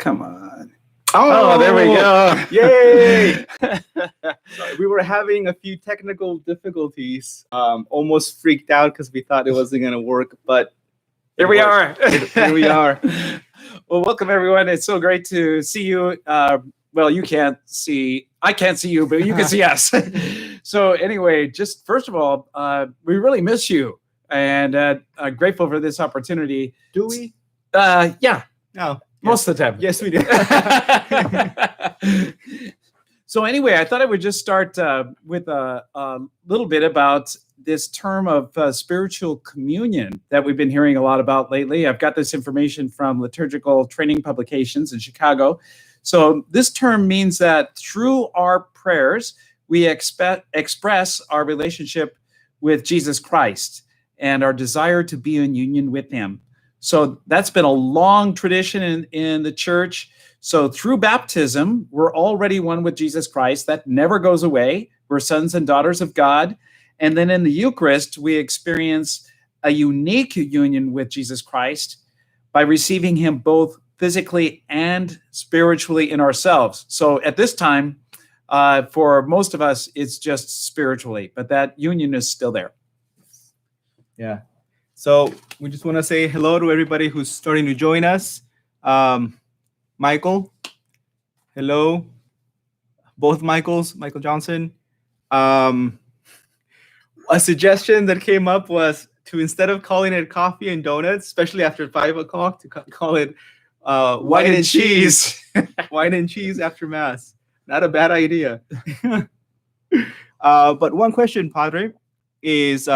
Come on. Oh, there we go. Yay! Sorry, we were having a few technical difficulties. Almost freaked out because we thought it wasn't going to work, but here we are. Here we are. Well, welcome everyone. It's so great to see you. Well, you can't see, I can't see you, but you can see us. So anyway, just first of all, we really miss you, and grateful for this opportunity. Do we? Yeah. No. Most of the time. Yes, we do. So anyway, I thought I would just start with a little bit about this term of spiritual communion that we've been hearing a lot about lately. I've got this information from Liturgical Training Publications in Chicago. So this term means that through our prayers, we express our relationship with Jesus Christ and our desire to be in union with him. So that's been a long tradition in the church. So through baptism, we're already one with Jesus Christ. That never goes away. We're sons and daughters of God. And then in the Eucharist, we experience a unique union with Jesus Christ by receiving him both physically and spiritually in ourselves. So at this time, for most of us, it's just spiritually, but that union is still there. Yeah. So we just want to say hello to everybody who's starting to join us. Michael, hello. Both Michaels, Michael Johnson. A suggestion that came up was to, instead of calling it coffee and donuts, especially after 5 o'clock, to call it wine and cheese. Wine and cheese after Mass. Not a bad idea. But one question, Padre, is...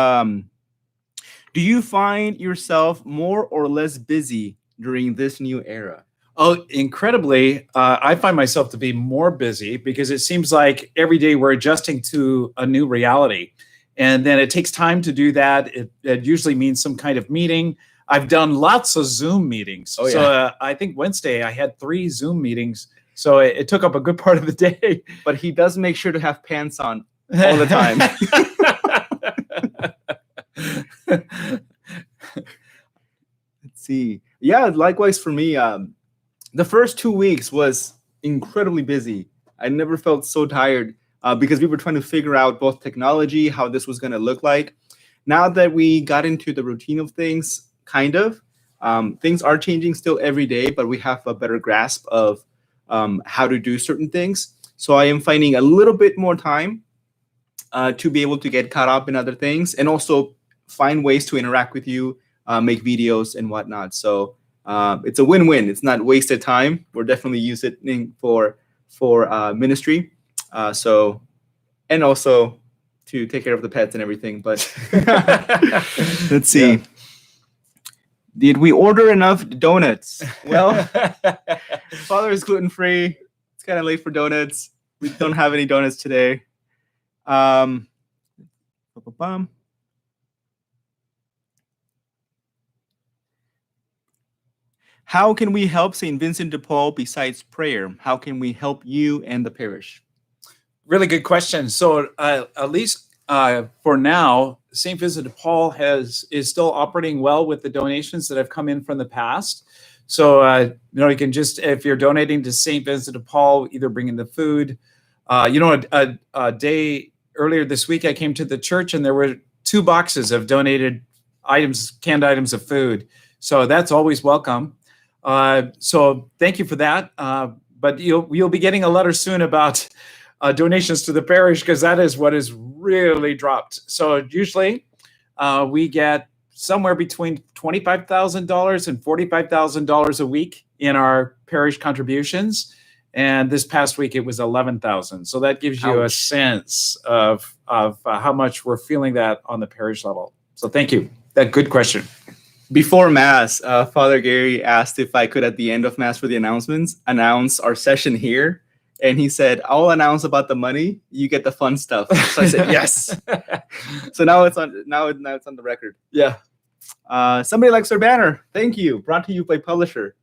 do you find yourself more or less busy during this new era? Oh, incredibly. I find myself to be more busy because it seems like every day we're adjusting to a new reality. And then it takes time to do that. It usually means some kind of meeting. I've done lots of Zoom meetings. Oh, yeah. So I think Wednesday I had 3 Zoom meetings. So it took up a good part of the day. But he does make sure to have pants on all the time. Let's see. Yeah, likewise for me. The first 2 weeks was incredibly busy. I never felt so tired because we were trying to figure out both technology, how this was going to look like. Now that we got into the routine of things, kind of, things are changing still every day, but we have a better grasp of how to do certain things. So I am finding a little bit more time to be able to get caught up in other things and also find ways to interact with you, make videos and whatnot. So it's a win-win. It's not wasted time. We're definitely using it for ministry. And also to take care of the pets and everything. But let's see. Yeah. Did we order enough donuts? Well, Father is gluten-free. It's kind of late for donuts. We don't have any donuts today. How can we help St. Vincent de Paul besides prayer? How can we help you and the parish? Really good question. So at least for now, St. Vincent de Paul is still operating well with the donations that have come in from the past. So, you can just, if you're donating to St. Vincent de Paul, either bring in the food. A day earlier this week, I came to the church and there were 2 boxes of donated items, canned items of food. So that's always welcome. So thank you for that. But you'll be getting a letter soon about donations to the parish, because that is what is really dropped. So usually we get somewhere between $25,000 and $45,000 a week in our parish contributions. And this past week it was $11,000. So that gives you a sense of how much we're feeling that on the parish level. So thank you. That good question. Before Mass, Father Gary asked if I could, at the end of Mass for the announcements, announce our session here. And he said, I'll announce about the money. You get the fun stuff. So I said, yes. So now it's on the record. Yeah. Somebody likes our banner. Thank you. Brought to you by Publisher.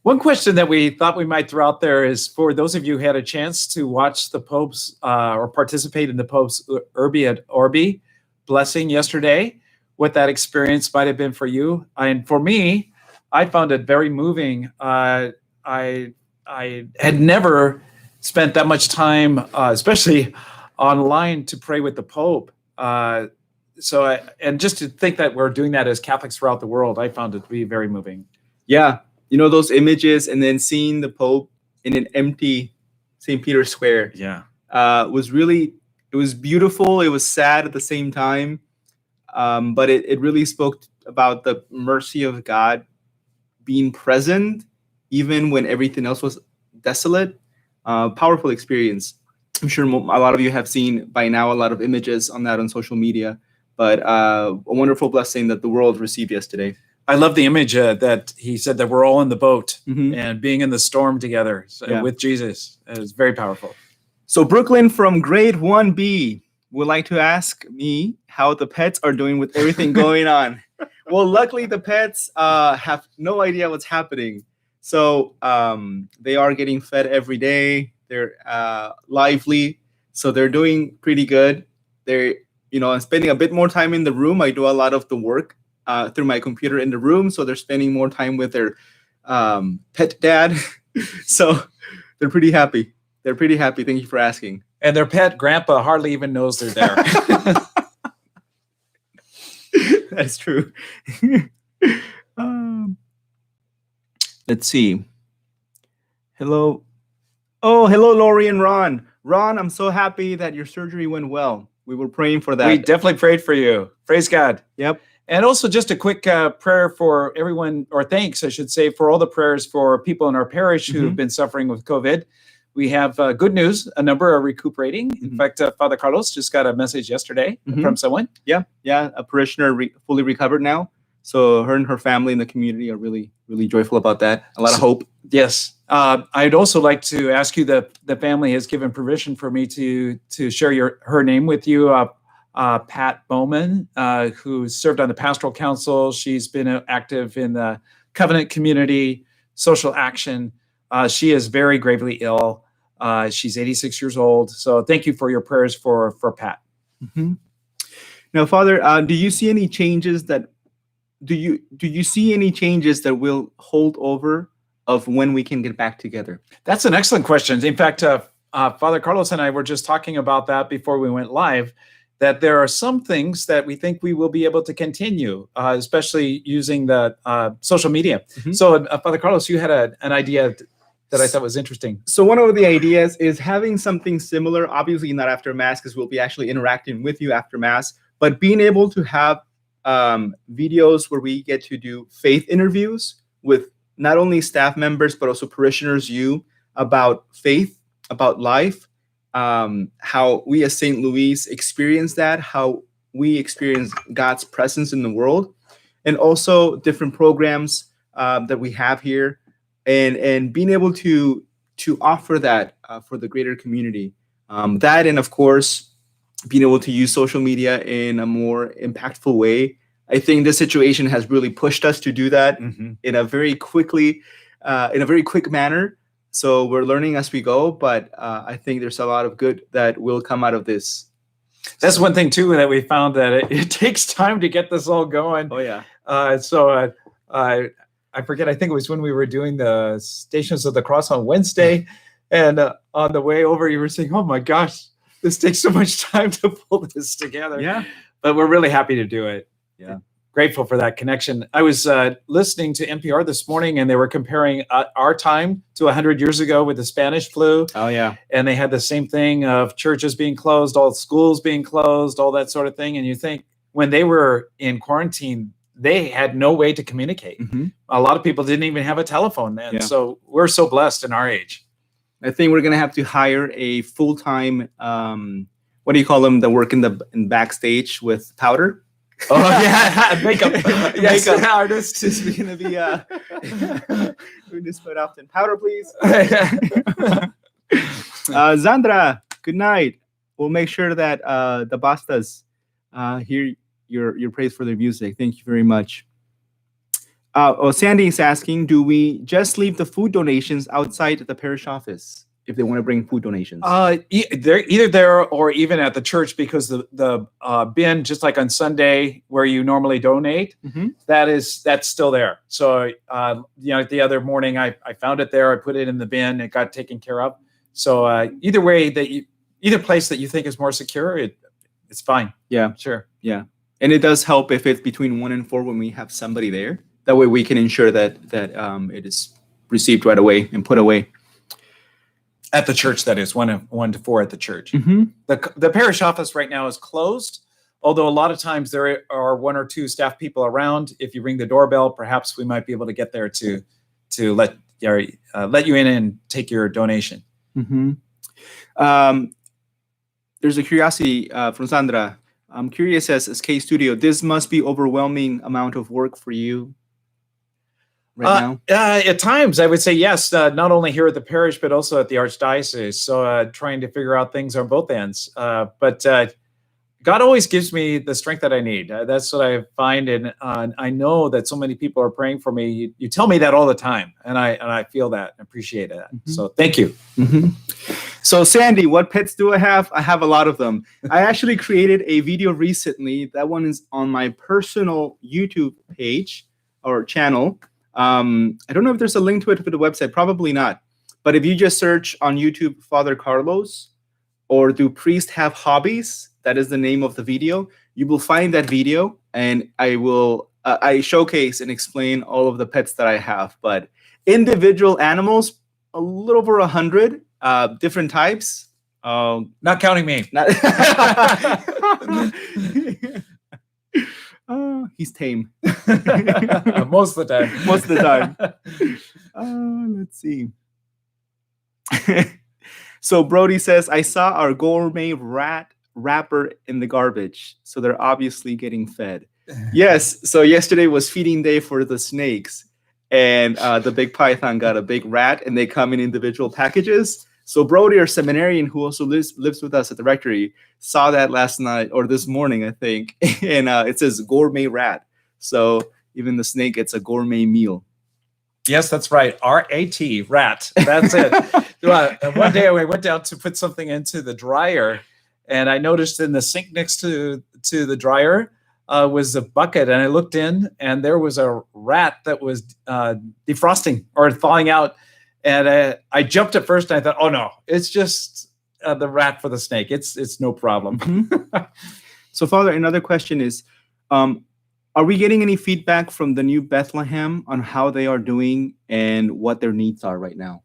One question that we thought we might throw out there is, for those of you who had a chance to watch the Pope's or participate in the Pope's Urbi et Orbi blessing yesterday, what that experience might have been for you. And for me, I found it very moving. I had never spent that much time, especially online, to pray with the Pope. And just to think that we're doing that as Catholics throughout the world, I found it to be very moving. Yeah, those images, and then seeing the Pope in an empty St. Peter's Square. Yeah, it was beautiful. It was sad at the same time, but it really spoke about the mercy of God being present even when everything else was desolate. Powerful experience. I'm sure a lot of you have seen by now a lot of images on that on social media, but a wonderful blessing that the world received yesterday. I love the image that he said that we're all in the boat and being in the storm together with Jesus. It was very powerful. So Brooklyn from grade 1B would like to ask me how the pets are doing with everything going on. Well, luckily the pets have no idea what's happening. So they are getting fed every day. They're lively. So they're doing pretty good. They're, I'm spending a bit more time in the room. I do a lot of the work through my computer in the room. So they're spending more time with their pet dad. So they're pretty happy. They're pretty happy. Thank you for asking. And their pet grandpa hardly even knows they're there. That's true. Let's see. Hello. Oh, hello, Lori and Ron. Ron, I'm so happy that your surgery went well. We were praying for that. We definitely prayed for you. Praise God. Yep. And also just a quick prayer for everyone, or thanks, I should say, for all the prayers for people in our parish who have been suffering with COVID. We have good news. A number are recuperating. In fact, Father Carlos just got a message yesterday from someone. Yeah. A parishioner fully recovered now. So her and her family in the community are really, really joyful about that. A lot of hope. Yes. I'd also like to ask you that the family has given permission for me to share her name with you. Pat Bowman, who served on the pastoral council. She's been active in the covenant community, social action. She is very gravely ill. She's 86 years old. So thank you for your prayers for Pat. Now, Father, do you see any changes that will hold over of when we can get back together? That's an excellent question. In fact, Father Carlos and I were just talking about that before we went live, that there are some things that we think we will be able to continue, especially using the social media. So, Father Carlos, you had an idea that I thought was interesting. So one of the ideas is having something similar, obviously not after Mass, because we'll be actually interacting with you after Mass, but being able to have videos where we get to do faith interviews with not only staff members, but also parishioners, about faith, about life, how we as St. Louis experience that, how we experience God's presence in the world, and also different programs that we have here, and being able to offer that for the greater community. That, and of course, being able to use social media in a more impactful way. I think this situation has really pushed us to do that in a very quick manner. So we're learning as we go, but I think there's a lot of good that will come out of this. That's one thing too that we found, that it takes time to get this all going. Oh yeah. I forget. I think it was when we were doing the Stations of the Cross on Wednesday, and on the way over, you were saying, "Oh my gosh, this takes so much time to pull this together." Yeah. But we're really happy to do it. Yeah. Grateful for that connection. I was listening to NPR this morning, and they were comparing our time to 100 years ago with the Spanish flu. Oh, yeah. And they had the same thing of churches being closed, all schools being closed, all that sort of thing. And you think when they were in quarantine, they had no way to communicate. A lot of people didn't even have a telephone then. Yeah. So we're so blessed in our age. I think we're going to have to hire a full-time, what do you call them, that work in backstage with powder? Oh yeah, makeup. Yes, makeup artist is going to be doing this quite often. Powder, please. Zandra, good night. We'll make sure that the Bastas hear your praise for their music. Thank you very much. Sandy is asking, do we just leave the food donations outside the parish office? if they want to bring food donations? They're either there or even at the church, because the bin, just like on Sunday where you normally donate, that's still there. So the other morning I found it there. I put it in the bin. It got taken care of. So either way, either place that you think is more secure, it's fine. Yeah, sure. Yeah, and it does help if it's between 1 and 4 when we have somebody there. That way we can ensure that it is received right away and put away. At the church, that is 1 to 4 at the church. The parish office right now is closed, although a lot of times there are 1 or 2 staff people around. If you ring the doorbell, perhaps we might be able to get there to let you in and take your donation. There's a curiosity from Sandra. I'm curious, as K Studio, this must be overwhelming amount of work for you right now? At times, I would say yes, not only here at the parish, but also at the Archdiocese. So trying to figure out things on both ends. But God always gives me the strength that I need. That's what I find. And I know that so many people are praying for me. You tell me that all the time. And I feel that and appreciate that. So thank you. So Sandy, what pets do I have? I have a lot of them. I actually created a video recently. That one is on my personal YouTube page or channel. I don't know if there's a link to it for the website. Probably not. But if you just search on YouTube Father Carlos or do Priest Have Hobbies, that is the name of the video, you will find that video, and I showcase and explain all of the pets that I have. But individual animals, a little over 100 different types. Not counting me. He's tame. Most of the time. Most of the time. Let's see. So Brody says, I saw our gourmet rat wrapper in the garbage. So they're obviously getting fed. Yes. So yesterday was feeding day for the snakes. And the big python got a big rat, and they come in individual packages. So Brody, our seminarian who also lives with us at the rectory, saw that last night or this morning, I think. And it says gourmet rat. So even the snake gets a gourmet meal. Yes, that's right. R-A-T, rat. That's it. One day I went down to put something into the dryer, and I noticed in the sink next to the dryer was a bucket, and I looked in, and there was a rat that was defrosting or thawing out. And I jumped at first, and I thought, oh no, it's just the rat for the snake. It's no problem. So Father, another question is, are we getting any feedback from the new Bethlehem on how they are doing and what their needs are right now?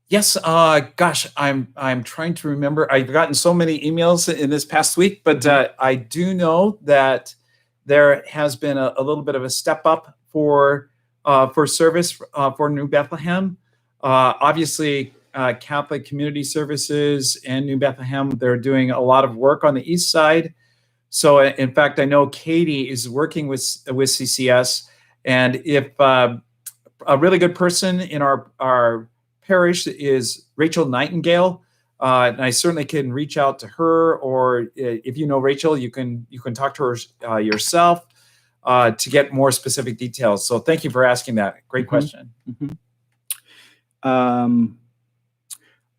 Yes. Gosh, I'm trying to remember. I've gotten so many emails in this past week, but I do know that there has been a little bit of a step up for service for New Bethlehem. Obviously, Catholic Community Services and New Bethlehem, they're doing a lot of work on the east side. So, in fact, I know Katie is working with CCS, and if a really good person in our parish is Rachel Nightingale, and I certainly can reach out to her, or if you know Rachel, you can talk to her yourself to get more specific details. So, thank you for asking that. Great question.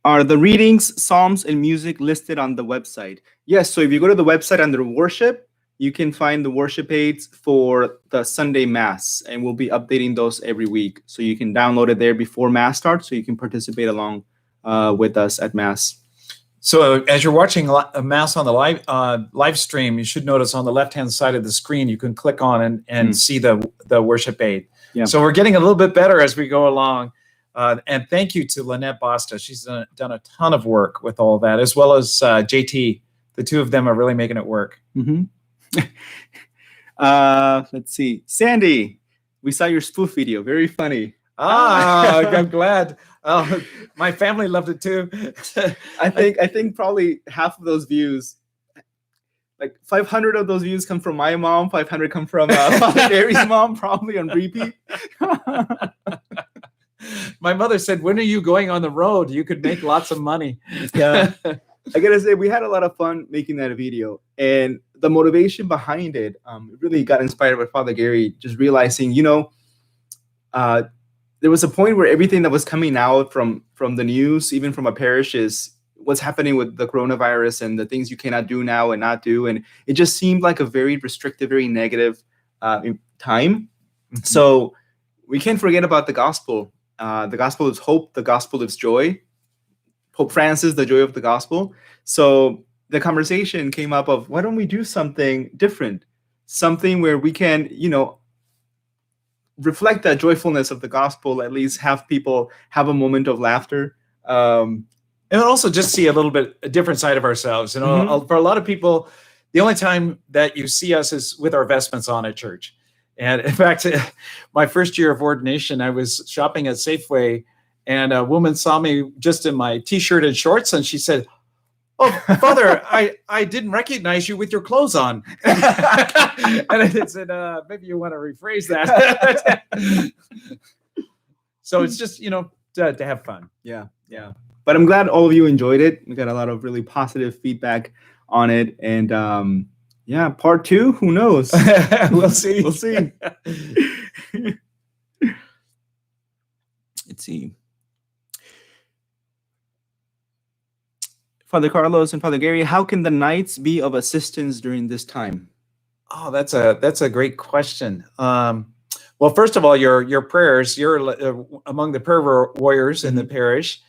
Are the readings, psalms, and music listed on the website? Yes. So if you go to the website under worship, you can find the worship aids for the Sunday Mass, and we'll be updating those every week. So you can download it there before Mass starts, so you can participate along with us at Mass. So as you're watching a Mass on the live stream, you should notice on the left-hand side of the screen, you can click on and see the worship aid. Yeah. So we're getting a little bit better as we go along. And thank you to Lynette Basta. She's done a ton of work with all that, as well as JT. The two of them are really making it work. Let's see. Sandy, we saw your spoof video. Very funny. I'm glad. My family loved it too. I think probably half of those views, like 500 of those views come from my mom, 500 come from Father Gary's mom, probably on repeat. My mother said, when are you going on the road? You could make lots of money. Yeah. I gotta say, we had a lot of fun making that video, and the motivation behind it really got inspired by Father Gary, just realizing, this there was a point where everything that was coming out from the news, even from our parish, is what's happening with the coronavirus and the things you cannot do now and not do, and it just seemed like a very restrictive, very negative time. So we can't forget about the gospel. The gospel is hope. The gospel is joy. Pope Francis, the joy of the gospel. So the conversation came up of, why don't we do something different, something where we can, reflect that joyfulness of the gospel, at least have people have a moment of laughter. And also just see a little bit a different side of ourselves. For a lot of people, the only time that you see us is with our vestments on at church. And in fact, my first year of ordination, I was shopping at Safeway, and a woman saw me just in my t-shirt and shorts, and she said, "Oh, Father, I didn't recognize you with your clothes on." And I said, maybe you want to rephrase that. So it's just, to have fun. Yeah. But I'm glad all of you enjoyed it. We got a lot of really positive feedback on it. And part 2, who knows? We'll see. We'll see. Let's see. Father Carlos and Father Gary, how can the nights be of assistance during this time? Oh, that's a great question. Well, first of all, your prayers, you're among the prayer warriors in the parish,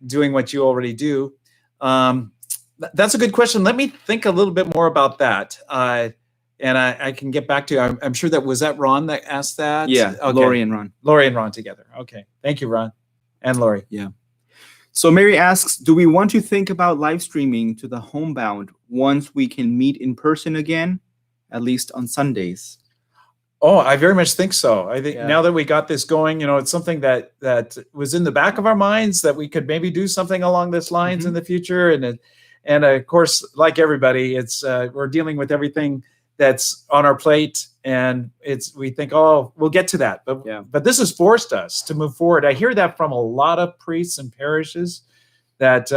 doing what you already do. That's a good question. Let me think a little bit more about that. And I can get back to you. I'm sure was that Ron that asked that? Yeah, okay. Lori and Ron together. Okay. Thank you, Ron and Lori. Yeah. So Mary asks, do we want to think about live streaming to the homebound once we can meet in person again, at least on Sundays? Oh, I very much think so. I think now that we got this going, it's something that was in the back of our minds, that we could maybe do something along this lines in the future. And of course, like everybody, it's we're dealing with everything that's on our plate, and we think, oh, we'll get to that. But this has forced us to move forward. I hear that from a lot of priests and parishes, that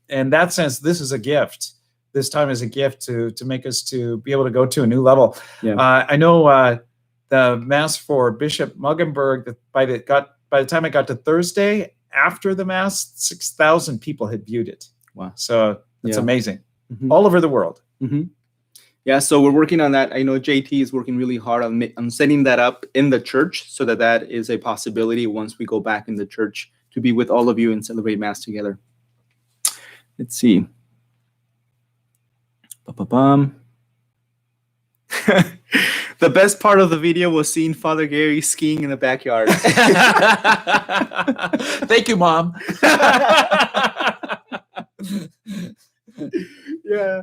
in that sense, this is a gift. This time is a gift to make us to be able to go to a new level. Yeah. I know the Mass for Bishop Muggenberg, that by the time I got to Thursday after the Mass, 6,000 people had viewed it. Wow! So it's amazing, all over the world. Yeah, so we're working on that. I know JT is working really hard on setting that up in the church, so that is a possibility once we go back in the church to be with all of you and celebrate Mass together. Let's see. The best part of the video was seeing Father Gary skiing in the backyard. Thank you, Mom. Yeah,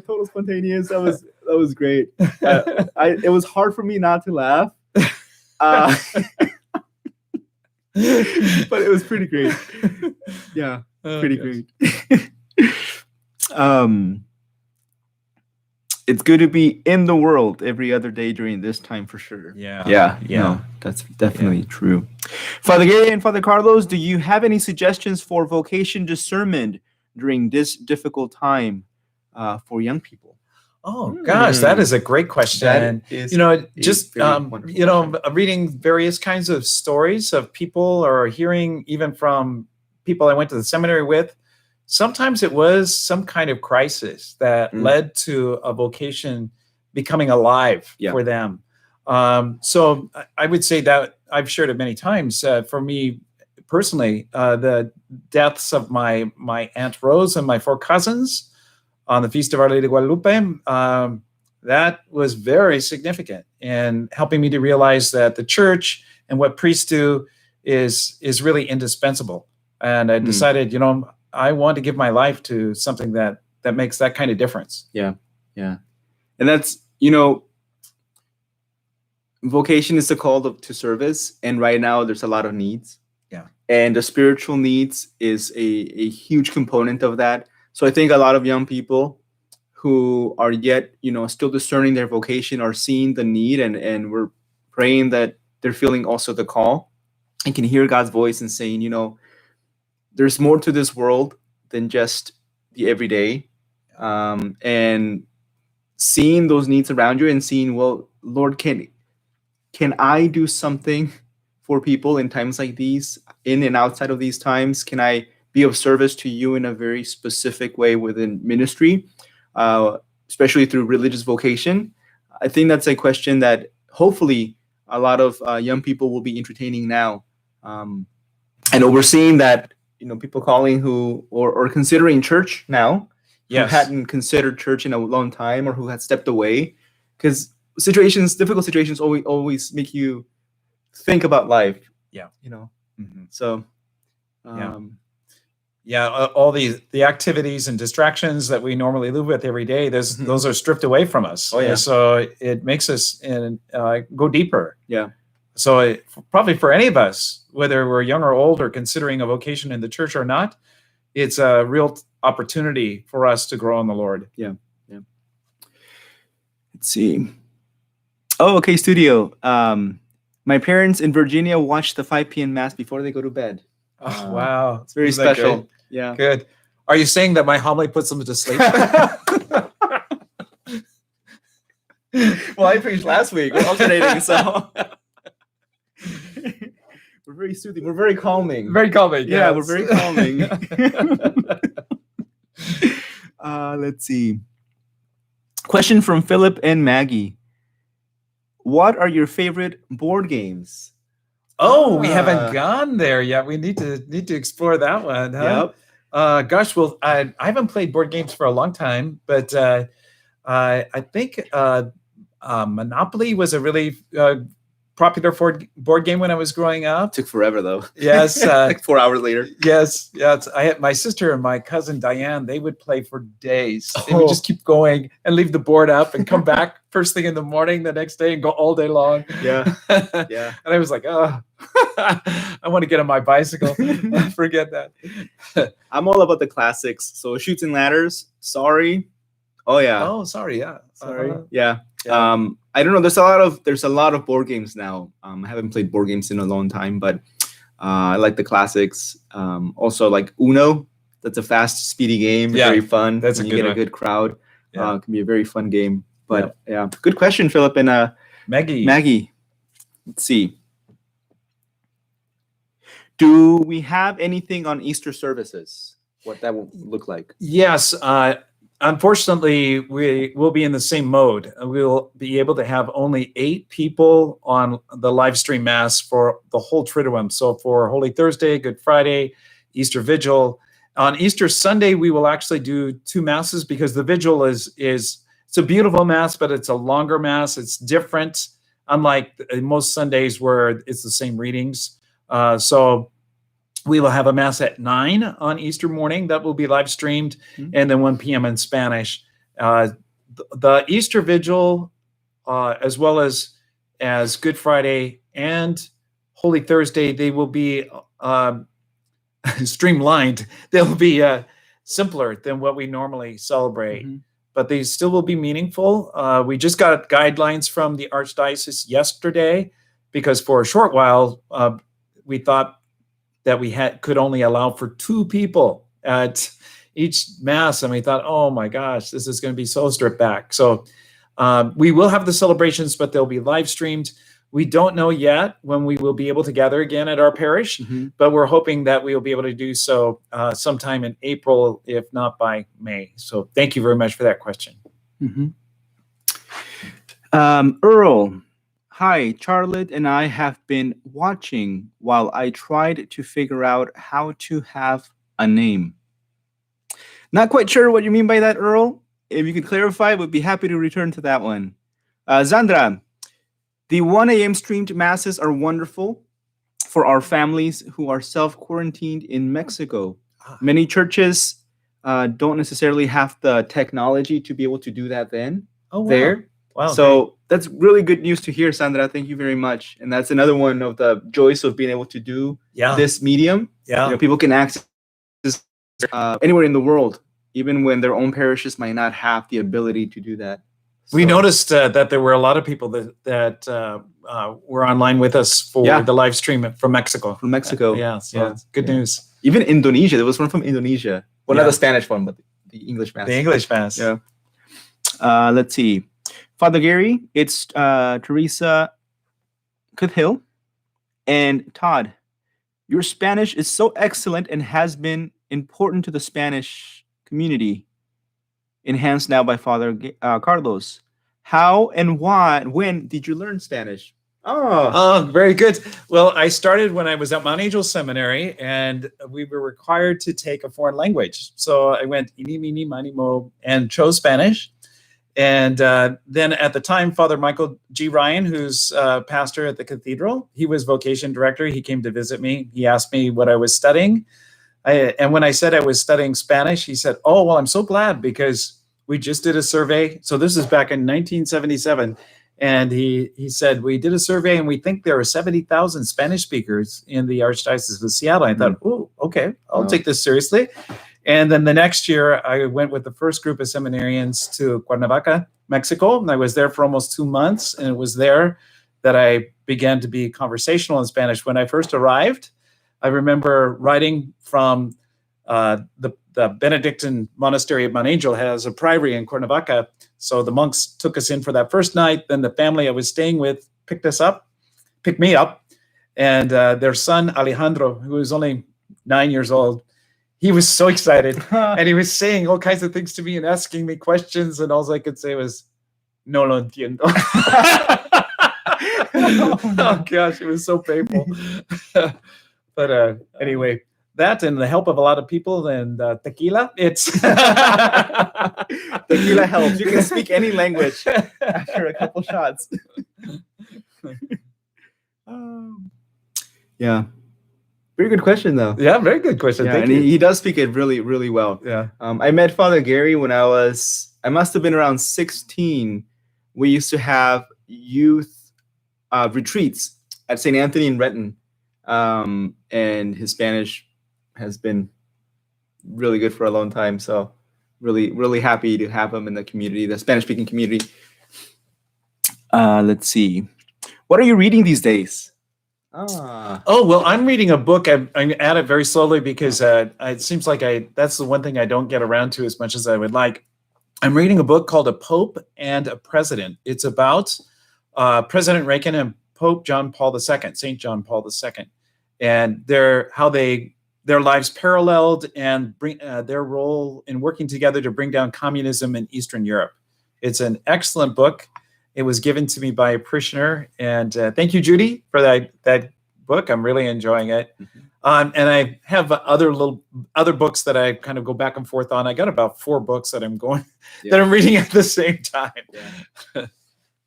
total spontaneous. That was great. It was hard for me not to laugh, but it was pretty great. Yeah, pretty great. It's good to be in the world every other day during this time, for sure. Yeah. No, that's definitely true. Father Gary and Father Carlos, do you have any suggestions for vocation discernment during this difficult time for young people? Oh gosh, that is a great question. Reading various kinds of stories of people, or hearing even from people I went to the seminary with, sometimes it was some kind of crisis that led to a vocation becoming alive for them. So I would say that I've shared it many times. For me personally, the deaths of my Aunt Rose and my 4 cousins on the Feast of Our Lady of Guadalupe, that was very significant in helping me to realize that the church and what priests do is really indispensable. And I decided, I want to give my life to something that makes that kind of difference. Yeah. And that's, vocation is a call to service. And right now there's a lot of needs. Yeah. And the spiritual needs is a huge component of that. So I think a lot of young people who are yet, still discerning their vocation are seeing the need, and we're praying that they're feeling also the call and can hear God's voice and saying, there's more to this world than just the everyday, and seeing those needs around you and seeing, well, Lord, can I do something for people in times like these, in and outside of these times? Can I be of service to you in a very specific way within ministry, especially through religious vocation? I think that's a question that hopefully a lot of young people will be entertaining now. And we're seeing that, people calling or considering church now, who Yes. hadn't considered church in a long time or who had stepped away, because difficult situations always make you think about life. Yeah. Mhm. So, all the activities and distractions that we normally live with every day, those are stripped away from us. Oh, yeah. So it makes us go deeper. Yeah. So probably for any of us, whether we're young or old or considering a vocation in the church or not, it's a real opportunity for us to grow in the Lord. Yeah. Let's see. Oh, okay, studio. My parents in Virginia watch the 5 p.m. mass before they go to bed. Oh, wow. It's very Isn't that special. good? Yeah. Good. Are you saying that my homily puts them to sleep? Well, I preached last week. We're alternating, so we're very soothing. We're very calming. Very calming. Yeah, yes. we're very calming. Let's see. Question from Philip and Maggie. What are your favorite board games? Oh, we haven't gone there yet. We need to explore that one. Huh? Yep. Gosh, well, I haven't played board games for a long time, but I think Monopoly was a really popular board game when I was growing up. Took forever though. Yes, like 4 hours later. Yes. I had my sister and my cousin Diane. They would play for days. They would just keep going and leave the board up and come back first thing in the morning the next day and go all day long. Yeah. And I was like, oh, I want to get on my bicycle. Forget that. I'm all about the classics. So Chutes and Ladders. Sorry. Oh yeah. Oh, sorry. Yeah. Sorry. Uh-huh. Yeah. Yeah. I don't know. There's a lot of board games now. I haven't played board games in a long time, but I like the classics. Also like Uno. That's a fast, speedy game. Yeah, very fun. that's a you good get one. a good crowd. Yeah. It can be a very fun game. But yeah, good question, Philip and Maggie. Let's see. Do we have anything on Easter services? What that will look like? Yes. Unfortunately, we will be in the same mode. We'll be able to have only 8 people on the live stream mass for the whole Triduum. So for Holy Thursday, Good Friday, Easter Vigil. On Easter Sunday, we will actually do 2 masses because the Vigil is it's a beautiful mass, but it's a longer mass. It's different, unlike most Sundays where it's the same readings. So we will have a mass at 9 on Easter morning that will be live streamed, and then 1 p.m. in Spanish. The Easter Vigil, as well as Good Friday and Holy Thursday, they will be streamlined. They'll be simpler than what we normally celebrate, but they still will be meaningful. We just got guidelines from the Archdiocese yesterday because for a short while we thought that we could only allow for 2 people at each mass, and we thought, oh my gosh, this is going to be so stripped back. So we will have the celebrations, but they'll be live streamed. We don't know yet when we will be able to gather again at our parish, but we're hoping that we will be able to do so sometime in April, if not by May. So thank you very much for that question. Earl. Hi, Charlotte and I have been watching while I tried to figure out how to have a name. Not quite sure what you mean by that, Earl. If you could clarify, we'd be happy to return to that one. Zandra, the 1 a.m. streamed masses are wonderful for our families who are self-quarantined in Mexico. Many churches don't necessarily have the technology to be able to do that then. Oh, wow. There. Wow. So that's really good news to hear, Sandra. Thank you very much. And that's another one of the joys of being able to do this medium. Yeah. People can access anywhere in the world, even when their own parishes might not have the ability to do that. We noticed that there were a lot of people that were online with us for the live stream from Mexico. From Mexico. Good news. Even Indonesia. There was one from Indonesia. Well, not the Spanish one, but the English mass. The English mass. Yeah. Let's see. Father Gary, it's Teresa Coothill And Todd, your Spanish is so excellent and has been important to the Spanish community, enhanced now by Father Carlos. How and why, when did you learn Spanish? Oh, very good. Well, I started when I was at Mount Angel Seminary, and we were required to take a foreign language. So I went ini, mini, mani, mo, and chose Spanish. And then at the time, Father Michael G. Ryan, who's pastor at the cathedral, he was vocation director. He came to visit me. He asked me what I was studying. And when I said I was studying Spanish, he said, "Oh, well, I'm so glad because we just did a survey." So this is back in 1977. And he said, "We did a survey and we think there are 70,000 Spanish speakers in the Archdiocese of Seattle." I thought, "Oh, okay, I'll take this seriously." And then the next year, I went with the first group of seminarians to Cuernavaca, Mexico. And I was there for almost 2 months. And it was there that I began to be conversational in Spanish. When I first arrived, I remember writing from the Benedictine monastery of Mount Angel has a priory in Cuernavaca. So the monks took us in for that first night. Then the family I was staying with picked me up. And their son, Alejandro, who was only 9 years old, he was so excited. And he was saying all kinds of things to me and asking me questions. And all I could say was, "No lo entiendo." Oh, gosh, it was so painful. But anyway, that and the help of a lot of people and tequila, it's Tequila helps. You can speak any language after a couple shots. Yeah. Very good question, though. Yeah, very good question. Yeah, Thank and you. he does speak it really, really well. Yeah. I met Father Gary when I must have been around 16. We used to have youth retreats at St. Anthony in Renton. And his Spanish has been really good for a long time. So really, really happy to have him in the community, the Spanish-speaking community. Let's see. What are you reading these days? Oh, well, I'm reading a book. I'm at it very slowly because it seems like that's the one thing I don't get around to as much as I would like. I'm reading a book called A Pope and a President. It's about President Reagan and Pope John Paul II, St. John Paul II, and their lives paralleled and their role in working together to bring down communism in Eastern Europe. It's an excellent book. It was given to me by a parishioner, and thank you, Judy, for that book. I'm really enjoying it. And I have other books that I kind of go back and forth on. I got about 4 books that I'm reading at the same time. Yeah.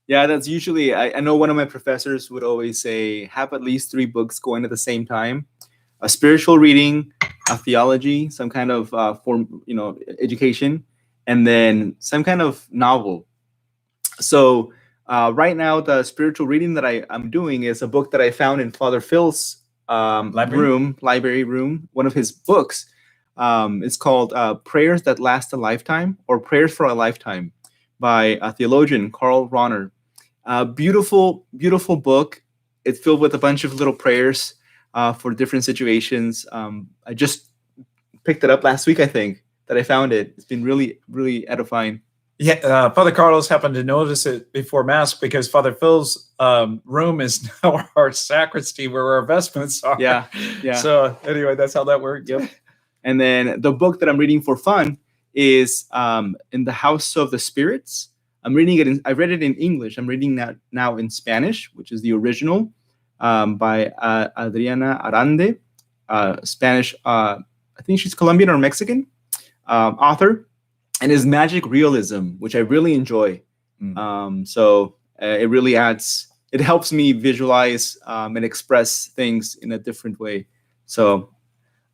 Yeah, that's usually, I know one of my professors would always say, have at least 3 books going at the same time: a spiritual reading, a theology, some kind of education, and then some kind of novel. So right now, the spiritual reading that I'm doing is a book that I found in Father Phil's library room, one of his books. It's called Prayers That Last a Lifetime, or Prayers for a Lifetime, by a theologian, Karl Rahner. Beautiful, beautiful book. It's filled with a bunch of little prayers for different situations. I just picked it up last week, I think, that I found it. It's been really, really edifying. Yeah, Father Carlos happened to notice it before Mass because Father Phil's room is now our sacristy where our vestments are. Yeah. So anyway, that's how that worked. Yep. And then the book that I'm reading for fun is In the House of the Spirits. I'm reading it. I read it in English. I'm reading that now in Spanish, which is the original, by Adriana Arande, Spanish. I think she's Colombian or Mexican author, and is magic realism, which I really enjoy. So it really adds. It helps me visualize and express things in a different way. So.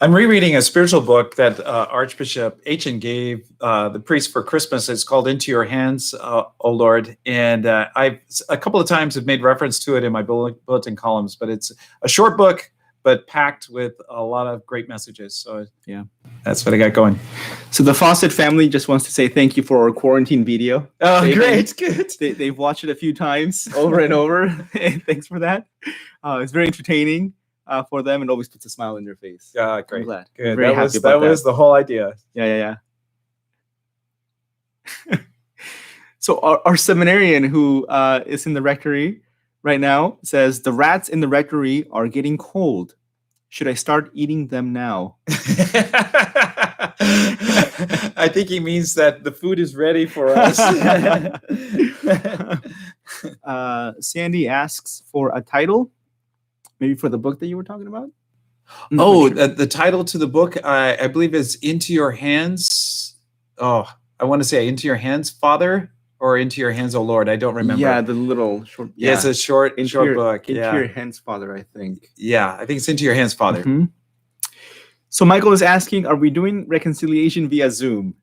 I'm rereading a spiritual book that Archbishop Aitchen gave the priest for Christmas. It's called Into Your Hands, O Lord. And I've a couple of times have made reference to it in my bulletin columns, but it's a short book, but packed with a lot of great messages. So yeah, that's what I got going. So the Fawcett family just wants to say thank you for our quarantine video. Oh, great. Good. They've watched it a few times over and over. Thanks for that. It's very entertaining. For them, and always puts a smile on your face. Yeah, great. I'm glad. Good. Very happy about that was the whole idea. Yeah. So our seminarian who is in the rectory right now says the rats in the rectory are getting cold. Should I start eating them now? I think he means that the food is ready for us. Sandy asks for a title, maybe for the book that you were talking about. Oh, the title to the book, I believe, is Into Your Hands. Oh, I want to say Into Your Hands, Father, or Into Your Hands, O Lord. I don't remember. Yeah, the little short. Yeah, it's a short book. Into Your Hands, Father, I think. Yeah, I think it's Into Your Hands, Father. Mm-hmm. So Michael is asking, are we doing reconciliation via Zoom?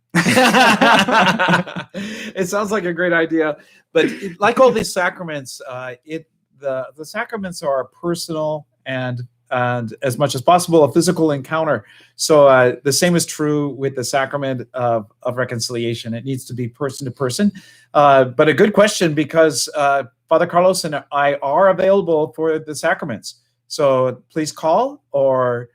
It sounds like a great idea, but like all these sacraments, the sacraments are personal and as much as possible a physical encounter. So the same is true with the sacrament of reconciliation. It needs to be person to person. But a good question, because Father Carlos and I are available for the sacraments. So please call or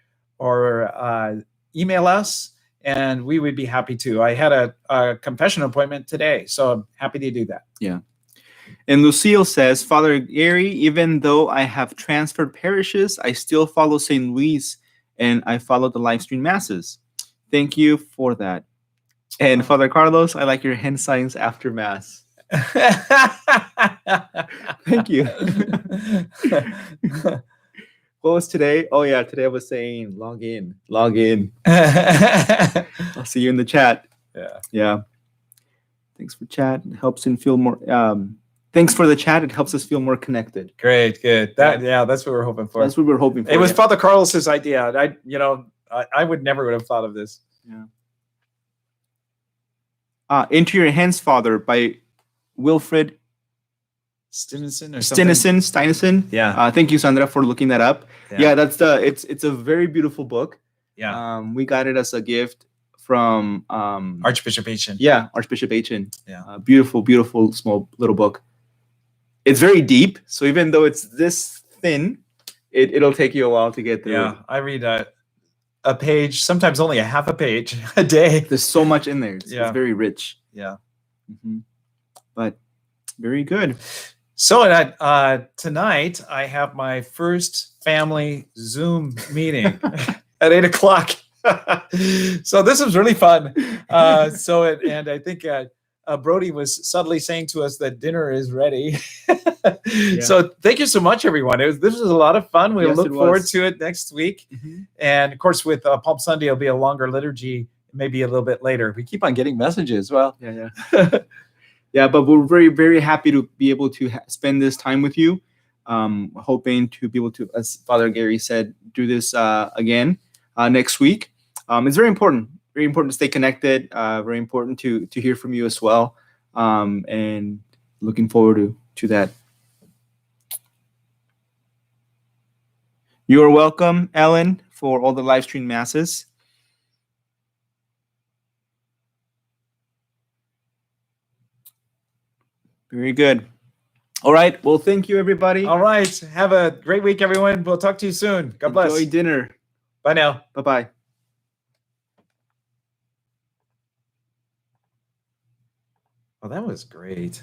email us, and we would be happy to. I had a confession appointment today, so I'm happy to do that. Yeah. And Lucille says, Father Gary, even though I have transferred parishes, I still follow St. Louis and I follow the live stream masses. Thank you for that. And Father Carlos, I like your hand signs after Mass. Thank you. What was today? Oh, yeah. Today I was saying log in. I'll see you in the chat. Yeah. Thanks for chat. It helps and feel more. Thanks for the chat. It helps us feel more connected. Great, good. That's what we're hoping for. That's what we're hoping for. It was Father Carlos's idea. I would never have thought of this. Yeah. Into Your Hands, Father, by Wilfred Steinison. Yeah. Thank you, Sandra, for looking that up. Yeah, it's a very beautiful book. Yeah. We got it as a gift from Archbishop Aitchen. Yeah, Archbishop Aitchen. Yeah. Beautiful, beautiful small little book. It's very deep, so even though it's this thin, it'll take you a while to get through. Yeah, I read a page, sometimes only a half a page a day. There's so much in there. It's very rich. Yeah. Mm-hmm. But very good. So tonight I have my first family Zoom meeting at 8:00. So this was really fun. And I think Brody was subtly saying to us that dinner is ready. So thank you so much, everyone. This was a lot of fun. We'll look forward to it next week. Mm-hmm. And of course, with Palm Sunday, it'll be a longer liturgy, maybe a little bit later. We keep on getting messages. Well, yeah, but we're very, very happy to be able to spend this time with you. Hoping to be able to, as Father Gary said, do this again next week. It's very important to stay connected. Very important to hear from you as well. And looking forward to that. You are welcome, Ellen, for all the live stream masses. Very good. All right. Well, thank you, everybody. All right. Have a great week, everyone. We'll talk to you soon. God bless. Enjoy dinner. Bye now. Bye-bye. Oh, that was great.